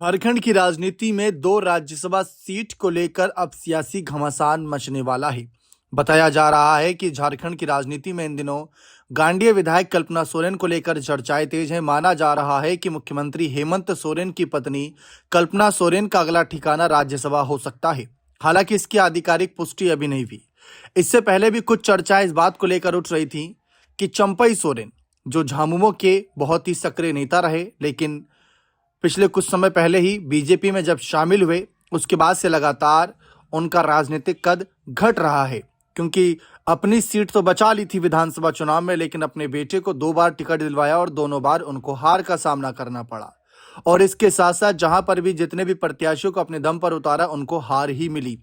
झारखंड की राजनीति में दो राज्यसभा सीट को लेकर अब सियासी घमासान मचने वाला है। बताया जा रहा है कि झारखंड की राजनीति में इन दिनों गांडीय विधायक कल्पना सोरेन को लेकर चर्चाएं तेज हैं। माना जा रहा है कि मुख्यमंत्री हेमंत सोरेन की पत्नी कल्पना सोरेन का अगला ठिकाना राज्यसभा हो सकता है। हालांकि इसकी आधिकारिक पुष्टि अभी नहीं हुई। इससे पहले भी कुछ चर्चाएं इस बात को लेकर उठ रही थी कि चंपई सोरेन, जो झामुमो के बहुत ही सक्रिय नेता रहे, लेकिन पिछले कुछ समय पहले ही बीजेपी में जब शामिल हुए, उसके बाद से लगातार उनका राजनीतिक कद घट रहा है। क्योंकि अपनी सीट तो बचा ली थी विधानसभा चुनाव में, लेकिन अपने बेटे को 2 बार टिकट दिलवाया और दोनों बार उनको हार का सामना करना पड़ा। और इसके साथ साथ जहां पर भी जितने भी प्रत्याशियों को अपने दम पर उतारा, उनको हार ही मिली।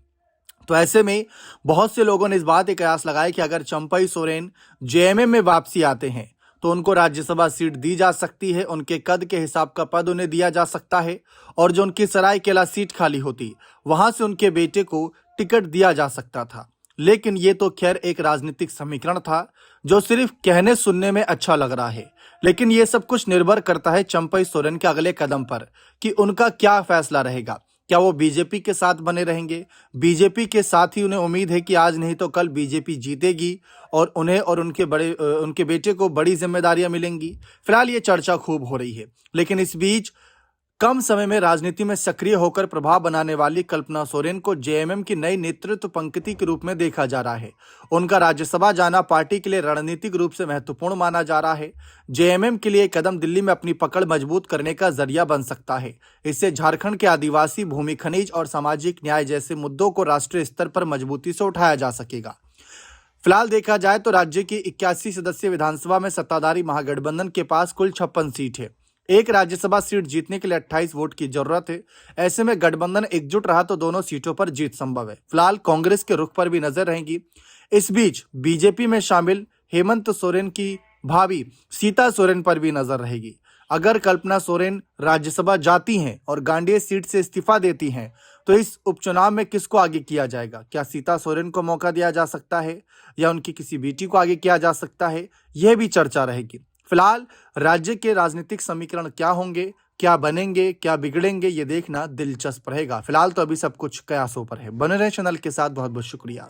तो ऐसे में बहुत से लोगों ने इस बात का कयास लगाया कि अगर चंपई सोरेन जेएमएम में वापसी आते हैं तो उनको राज्यसभा सीट दी जा सकती है, उनके कद के हिसाब का पद उन्हें दिया जा सकता है, और जो उनकी सरायकेला सीट खाली होती वहां से उनके बेटे को टिकट दिया जा सकता था। लेकिन ये तो खैर एक राजनीतिक समीकरण था जो सिर्फ कहने सुनने में अच्छा लग रहा है। लेकिन ये सब कुछ निर्भर करता है चंपई सोरेन के अगले कदम पर कि उनका क्या फैसला रहेगा। क्या वो बीजेपी के साथ बने रहेंगे? बीजेपी के साथ ही उन्हें उम्मीद है कि आज नहीं तो कल बीजेपी जीतेगी और उन्हें और उनके बेटे को बड़ी जिम्मेदारियां मिलेंगी। फिलहाल ये चर्चा खूब हो रही है। लेकिन इस बीच कम समय में राजनीति में सक्रिय होकर प्रभाव बनाने वाली कल्पना सोरेन को जेएमएम की नई नेतृत्व पंक्ति के रूप में देखा जा रहा है। उनका राज्यसभा जाना पार्टी के लिए रणनीतिक रूप से महत्वपूर्ण माना जा रहा है। जेएमएम के लिए कदम दिल्ली में अपनी पकड़ मजबूत करने का जरिया बन सकता है। इससे झारखंड के आदिवासी, भूमि खनिज और सामाजिक न्याय जैसे मुद्दों को राष्ट्रीय स्तर पर मजबूती से उठाया जा सकेगा। फिलहाल देखा जाए तो राज्य की 81 सदस्यीय विधानसभा में सत्ताधारी महागठबंधन के पास कुल 56 सीट है। एक राज्यसभा सीट जीतने के लिए 28 वोट की जरूरत है। ऐसे में गठबंधन एकजुट रहा तो दोनों सीटों पर जीत संभव है। फिलहाल कांग्रेस के रुख पर भी नजर रहेगी। इस बीच बीजेपी में शामिल हेमंत सोरेन की भाभी सीता सोरेन पर भी नजर रहेगी। अगर कल्पना सोरेन राज्यसभा जाती हैं और गांडीय सीट से इस्तीफा देती हैं तो इस उपचुनाव में किसको आगे किया जाएगा? क्या सीता सोरेन को मौका दिया जा सकता है या उनकी किसी बेटी को आगे किया जा सकता है? यह भी चर्चा रहेगी। फिलहाल राज्य के राजनीतिक समीकरण क्या होंगे, क्या बनेंगे, क्या बिगड़ेंगे, ये देखना दिलचस्प रहेगा। फिलहाल तो अभी सब कुछ कयासों पर है। बने रहे चैनल के साथ। बहुत बहुत शुक्रिया।